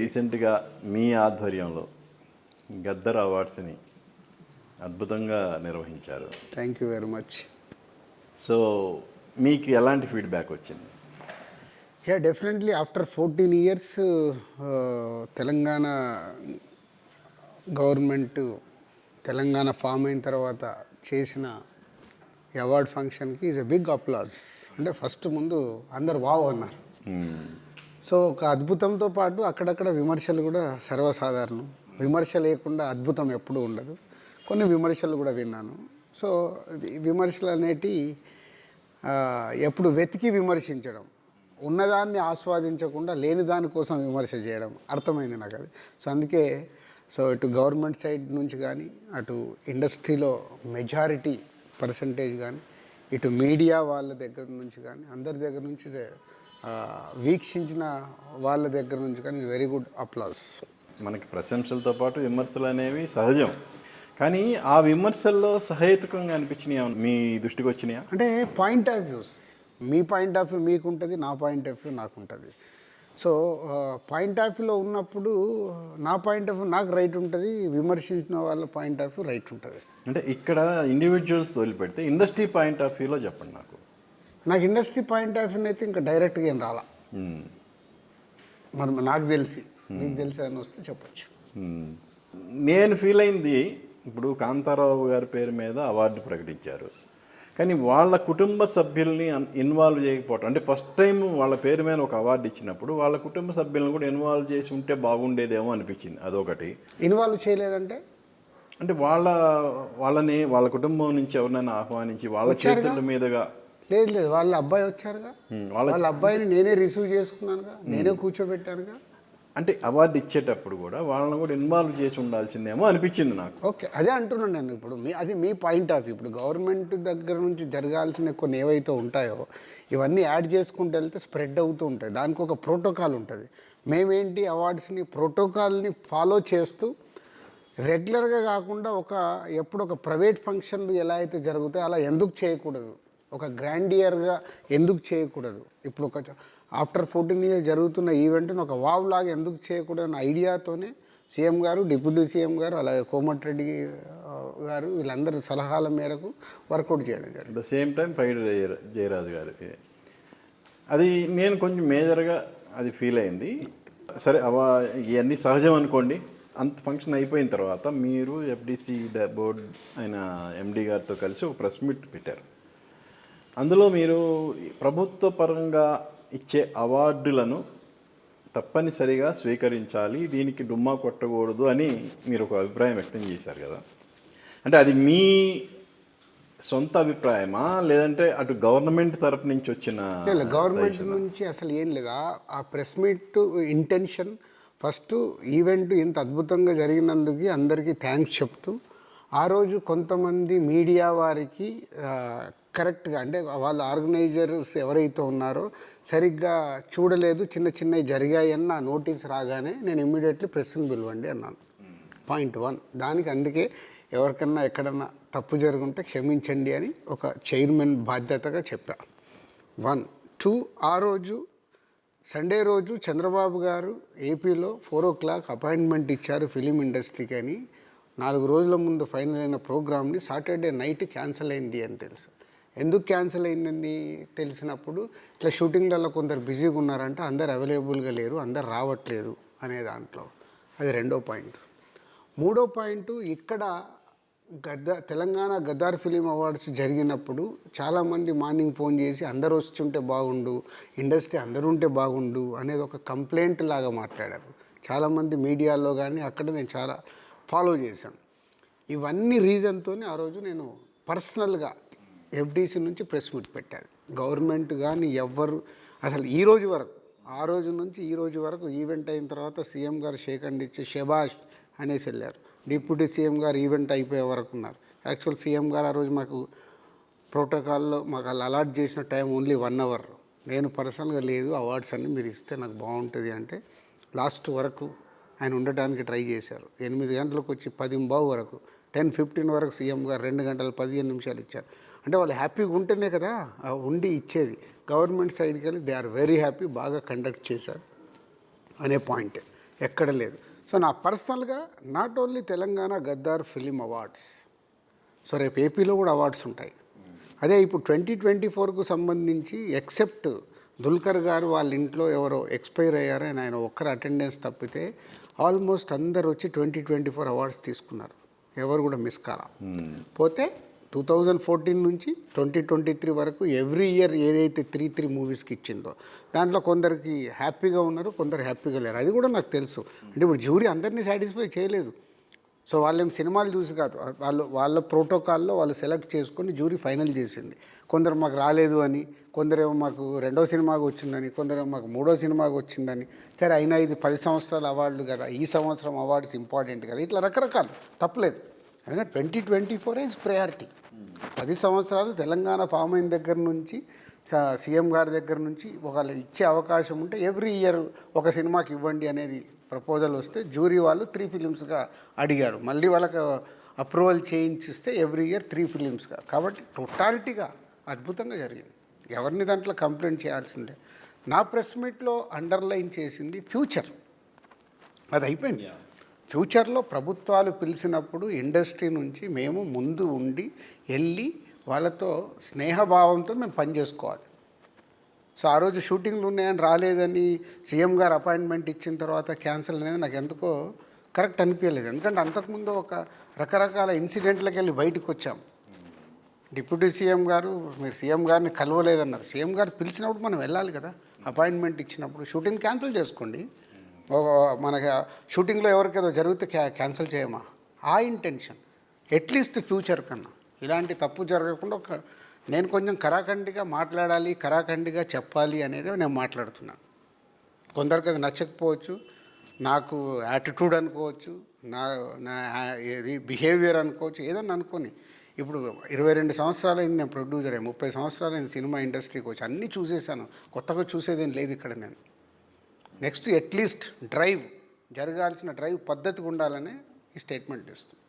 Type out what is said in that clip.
రీసెంట్గా మీ ఆధ్వర్యంలో గద్దర్ అవార్డ్స్ని అద్భుతంగా నిర్వహించారు. Thank you very much. So మీకు ఎలాంటి ఫీడ్బ్యాక్ వచ్చింది? Yeah, definitely after 14 years Telangana government Telangana form అయిన తర్వాత చేసిన ఈ అవార్డ్ ఫంక్షన్కి ఈజ్ ఎ బిగ్ అప్లాజ్. అంటే ఫస్ట్ ముందు అందరు వావ్ అన్నారు. సో ఒక అద్భుతంతో పాటు అక్కడక్కడ విమర్శలు కూడా సర్వసాధారణం. విమర్శ లేకుండా అద్భుతం ఎప్పుడూ ఉండదు. కొన్ని విమర్శలు కూడా విన్నాను. సో విమర్శలు అనేటి ఎప్పుడు వెతికి విమర్శించడం, ఉన్నదాన్ని ఆస్వాదించకుండా లేని దానికోసం విమర్శ చేయడం అర్థమైంది నాకు అది. సో అందుకే ఇటు గవర్నమెంట్ సైడ్ నుంచి కానీ, అటు ఇండస్ట్రీలో మెజారిటీ పర్సంటేజ్ కానీ, ఇటు మీడియా వాళ్ళ దగ్గర నుంచి కానీ, అందరి దగ్గర నుంచి వీక్షించిన వాళ్ళ దగ్గర నుంచి కానీ వెరీ గుడ్ అప్లాస్. మనకి ప్రశంసలతో పాటు విమర్శలు అనేవి సహజం, కానీ ఆ విమర్శల్లో సహేతుకంగా అనిపించినాయా, మీ దృష్టికి వచ్చినాయా? అంటే point of views, me point of view మీకు ఉంటుంది, నా పాయింట్ ఆఫ్ వ్యూ నాకు ఉంటుంది. సో పాయింట్ ఆఫ్ వ్యూలో ఉన్నప్పుడు నా పాయింట్ ఆఫ్ వ్యూ నాకు రైట్ ఉంటుంది, విమర్శించిన వాళ్ళ పాయింట్ ఆఫ్ వ్యూ రైట్ ఉంటుంది. అంటే ఇక్కడ ఇండివిజువల్స్ వదిలిపెడితే ఇండస్ట్రీ పాయింట్ ఆఫ్ వ్యూలో చెప్పండి. నాకు ఇండస్ట్రీ పాయింట్ ఆఫ్ వ్యూ అయితే ఇంకా డైరెక్ట్గా ఏం రాలా. మరి నాకు తెలిసి మీకు తెలిసి అని వస్తే చెప్పచ్చు. నేను ఫీల్ అయింది, ఇప్పుడు కాంతారావు గారి పేరు మీద అవార్డు ప్రకటించారు, కానీ వాళ్ళ కుటుంబ సభ్యుల్ని ఇన్వాల్వ్ చేయకపోవటం, అంటే ఫస్ట్ టైం వాళ్ళ పేరు మీద ఒక అవార్డు ఇచ్చినప్పుడు వాళ్ళ కుటుంబ సభ్యులను కూడా ఇన్వాల్వ్ చేసి ఉంటే బాగుండేదేమో అనిపించింది. అదొకటి. ఇన్వాల్వ్ చేయలేదంటే అంటే వాళ్ళని వాళ్ళ కుటుంబం నుంచి ఎవరినైనా ఆహ్వానించి వాళ్ళ చేతుల మీదుగా. లేదు, వాళ్ళ అబ్బాయి వచ్చారుగా, వాళ్ళ అబ్బాయిని నేనే రిసీవ్ చేసుకున్నానుగా, నేనే కూర్చోబెట్టానుగా. అంటే అవార్డు ఇచ్చేటప్పుడు కూడా వాళ్ళని కూడా ఇన్వాల్వ్ చేసి ఉండాల్సిందేమో అనిపించింది నాకు. ఓకే, అదే అంటున్నాను నేను. ఇప్పుడు అది మీ పాయింట్ ఆఫ్ వ్యూ. ఇప్పుడు గవర్నమెంట్ దగ్గర నుంచి జరగాల్సిన కొన్ని ఏవైతే ఉంటాయో ఇవన్నీ యాడ్ చేసుకుంటూ వెళ్తే స్ప్రెడ్ అవుతూ ఉంటాయి. దానికి ఒక ప్రోటోకాల్ ఉంటుంది. మేమేంటి అవార్డ్స్ని ప్రోటోకాల్ని ఫాలో చేస్తూ రెగ్యులర్గా కాకుండా ఎప్పుడు ఒక ప్రైవేట్ ఫంక్షన్లు ఎలా అయితే జరుగుతాయో అలా ఎందుకు చేయకూడదు, ఒక గ్రాండియర్గా ఎందుకు చేయకూడదు, ఇప్పుడు ఆఫ్టర్ 14 years జరుగుతున్న ఈవెంట్ని ఒక వావ్ లాగా ఎందుకు చేయకూడదన్న ఐడియాతోనే సీఎం గారు, డిప్యూటీ సీఎం గారు, అలాగే కోమటిరెడ్డి గారు వీళ్ళందరి సలహాల మేరకు వర్కౌట్ చేయడం జరిగింది. ద సేమ్ టైం పైడి జయరాజు గారికి అది నేను కొంచెం మేజర్గా అది ఫీల్ అయింది. సరే, ఇవన్నీ సహజం అనుకోండి. అంత ఫంక్షన్ అయిపోయిన తర్వాత మీరు ఎఫ్డిసి బోర్డ్ అయిన ఎండి గారితో కలిసి ఒక ప్రెస్ మీట్ పెట్టారు. అందులో మీరు ప్రభుత్వ పరంగా ఇచ్చే అవార్డులను తప్పనిసరిగా స్వీకరించాలి, దీనికి డుమ్మా కొట్టకూడదు అని మీరు ఒక అభిప్రాయం వ్యక్తం చేశారు కదా. అంటే అది మీ సొంత అభిప్రాయమా, లేదంటే అటు గవర్నమెంట్ తరపు నుంచి వచ్చిన? గవర్నమెంట్ నుంచి అసలు ఏం లేదా. ఆ press meet intention first event ఇంత అద్భుతంగా జరిగినందుకు అందరికీ థ్యాంక్స్ చెప్తూ, ఆ రోజు కొంతమంది మీడియా వారికి కరెక్ట్గా, అంటే వాళ్ళ ఆర్గనైజర్స్ ఎవరైతే ఉన్నారో సరిగ్గా చూడలేదు, చిన్న చిన్నవి జరిగాయని నా నోటీస్ రాగానే నేను ఇమ్మీడియట్లీ ప్రెస్ని పిలవండి అన్నాను. పాయింట్ 1. దానికి అందుకే ఎవరికన్నా ఎక్కడన్నా తప్పు జరుగుంటే క్షమించండి అని ఒక చైర్మన్ బాధ్యతగా చెప్పా. 1. 2, ఆ రోజు సండే రోజు చంద్రబాబు గారు ఏపీలో 4 o'clock అపాయింట్మెంట్ ఇచ్చారు ఫిలిం ఇండస్ట్రీకి అని. 4 రోజుల ముందు ఫైనల్ అయిన ప్రోగ్రామ్ని సాటర్డే నైట్ క్యాన్సిల్ అయింది అని తెలుసు. ఎందుకు క్యాన్సిల్ అయిందని తెలిసినప్పుడు ఇట్లా షూటింగ్లలో కొందరు బిజీగా ఉన్నారంటే అందరు అవైలబుల్గా లేరు, అందరు రావట్లేదు అనే దాంట్లో అది 2వ పాయింట్. 3వ పాయింట్, ఇక్కడ తెలంగాణ గద్దార్ ఫిలిం అవార్డ్స్ జరిగినప్పుడు చాలామంది మార్నింగ్ ఫోన్ చేసి అందరూ వచ్చుంటే బాగుండు, ఇండస్ట్రీ అందరూ ఉంటే బాగుండు అనేది ఒక కంప్లైంట్ లాగా మాట్లాడారు చాలామంది మీడియాలో. కానీ అక్కడ నేను చాలా ఫాలో చేశాను. ఇవన్నీ రీజన్తో ఆ రోజు నేను పర్సనల్గా ఎఫ్డిసి నుంచి ప్రెస్ మీట్ పెట్టాను. గవర్నమెంట్ కానీ ఎవ్వరు అసలు ఈ రోజు వరకు, ఆ రోజు నుంచి ఈ రోజు వరకు ఈవెంట్ అయిన తర్వాత సీఎం గారు షేక్ హ్యాండ్ ఇచ్చి శబాష్ అనేసి వెళ్ళారు. డిప్యూటీ సీఎం గారు ఈవెంట్ అయిపోయే వరకు ఉన్నారు. యాక్చువల్ సీఎం గారు ఆ రోజు మాకు ప్రోటోకాల్లో మాకు వాళ్ళు అలాట్ చేసిన టైం ఓన్లీ 1 hour. నేను పర్సనల్గా లేదు, అవార్డ్స్ అన్నీ మీరు ఇస్తే నాకు బాగుంటుంది అంటే లాస్ట్ వరకు ఆయన ఉండటానికి ట్రై చేశారు. 8 గంటలకు వచ్చి 10:15 వరకు, 10:15 వరకు సీఎం గారు 2 గంటల 15 నిమిషాలు ఇచ్చారు. అంటే వాళ్ళు హ్యాపీగా ఉంటేనే కదా ఉండి ఇచ్చేది. గవర్నమెంట్ సైడ్కి వెళ్ళి దే ఆర్ వెరీ హ్యాపీ, బాగా కండక్ట్ చేశారు అనే పాయింట్. ఎక్కడ లేదు. సో నా పర్సనల్గా not only Telangana Gaddar film awards, so రేపు ఏపీలో కూడా అవార్డ్స్ ఉంటాయి. అదే ఇప్పుడు 2024కు సంబంధించి ఎక్సెప్ట్ దుల్కర్ గారు వాళ్ళ ఇంట్లో ఎవరో ఎక్స్పైర్ అయ్యారు అని ఆయన ఒక్కరు అటెండెన్స్ తప్పితే ఆల్మోస్ట్ అందరు వచ్చి 2024 అవార్డ్స్ తీసుకున్నారు, ఎవరు కూడా మిస్ కాల. పోతే 2014 నుంచి 2023 వరకు ఎవ్రీ ఇయర్ ఏదైతే 3 మూవీస్కి ఇచ్చిందో దాంట్లో కొందరికి హ్యాపీగా ఉన్నారు, కొందరు హ్యాపీగా లేరు. అది కూడా నాకు తెలుసు. అంటే ఇప్పుడు జ్యూరీ అందరినీ సాటిస్ఫై చేయలేదు. సో వాళ్ళేం సినిమాలు చూసి కాదు, వాళ్ళ ప్రోటోకాల్లో వాళ్ళు సెలెక్ట్ చేసుకొని జ్యూరీ ఫైనల్ చేసింది. కొందరు మాకు రాలేదు అని, కొందరేమో మాకు 2వ సినిమాకి వచ్చిందని, కొందరేమో మాకు 3వ సినిమాకి వచ్చిందని. సరే అయినా ఇది 10 సంవత్సరాల అవార్డులు కదా, ఈ సంవత్సరం అవార్డ్స్ ఇంపార్టెంట్ కదా, ఇట్లా రకరకాలు తప్పలేదు. అందుకని 2024 ఈజ్ ప్రయారిటీ. 10 సంవత్సరాలు తెలంగాణ ఫామ్ అయిన దగ్గర నుంచి సీఎం గారి దగ్గర నుంచి ఒకళ్ళు ఇచ్చే అవకాశం ఉంటే ఎవ్రీ ఇయర్ ఒక సినిమాకి ఇవ్వండి అనేది ప్రపోజల్ వస్తే జ్యూరీ వాళ్ళు 3 ఫిలిమ్స్గా అడిగారు. మళ్ళీ వాళ్ళకి అప్రూవల్ చేయించిస్తే ఎవ్రీ ఇయర్ 3 ఫిలిమ్స్గా. కాబట్టి టోటాలిటీగా అద్భుతంగా జరిగింది. ఎవరిని దాంట్లో కంప్లైంట్ చేయాల్సిందే. నా ప్రెస్ మీట్లో అండర్లైన్ చేసింది ఫ్యూచర్. అది అయిపోయింది. ఫ్యూచర్లో ప్రభుత్వాలు పిలిచినప్పుడు ఇండస్ట్రీ నుంచి మేము ముందు ఉండి వెళ్ళి వాళ్ళతో స్నేహభావంతో మేము పనిచేసుకోవాలి. సో ఆ రోజు షూటింగ్లు ఉన్నాయని రాలేదని సీఎం గారు అపాయింట్మెంట్ ఇచ్చిన తర్వాత క్యాన్సిల్ అనేది నాకు ఎందుకో కరెక్ట్ అనిపించలేదు. ఎందుకంటే అంతకుముందు ఒక రకరకాల ఇన్సిడెంట్లకు వెళ్ళి బయటకు వచ్చాం. డిప్యూటీ సీఎం గారు మీరు సీఎం గారిని కలవలేదన్నారు. సీఎం గారు పిలిచినప్పుడు మనం వెళ్ళాలి కదా, అపాయింట్మెంట్ ఇచ్చినప్పుడు. షూటింగ్ క్యాన్సిల్ చేసుకోండి, మనకి షూటింగ్లో ఎవరికేదో జరిగితే క్యాన్సిల్ చేయమా, ఆ ఇంటెన్షన్. అట్లీస్ట్ ఫ్యూచర్ కన్నా ఇలాంటి తప్పు జరగకుండా నేను కొంచెం కరాఖండిగా మాట్లాడాలి, కరాఖండిగా చెప్పాలి అనేది నేను మాట్లాడుతున్నాను. కొందరికి అది నచ్చకపోవచ్చు, నాకు యాటిట్యూడ్ అనుకోవచ్చు, నా ఏది బిహేవియర్ అనుకోవచ్చు, ఏదన్నా అనుకోని. ఇప్పుడు 22 సంవత్సరాలైంది నేను ప్రొడ్యూసర్, 30 సంవత్సరాలైంది సినిమా ఇండస్ట్రీకి వచ్చి అన్నీ చూసేసాను. కొత్తగా చూసేదేం లేదు ఇక్కడ. నేను నెక్స్ట్ అట్లీస్ట్ డ్రైవ్ జరగాల్సిన డ్రైవ్ పద్ధతిగా ఉండాలనే ఈ స్టేట్మెంట్ ఇస్తున్నాను.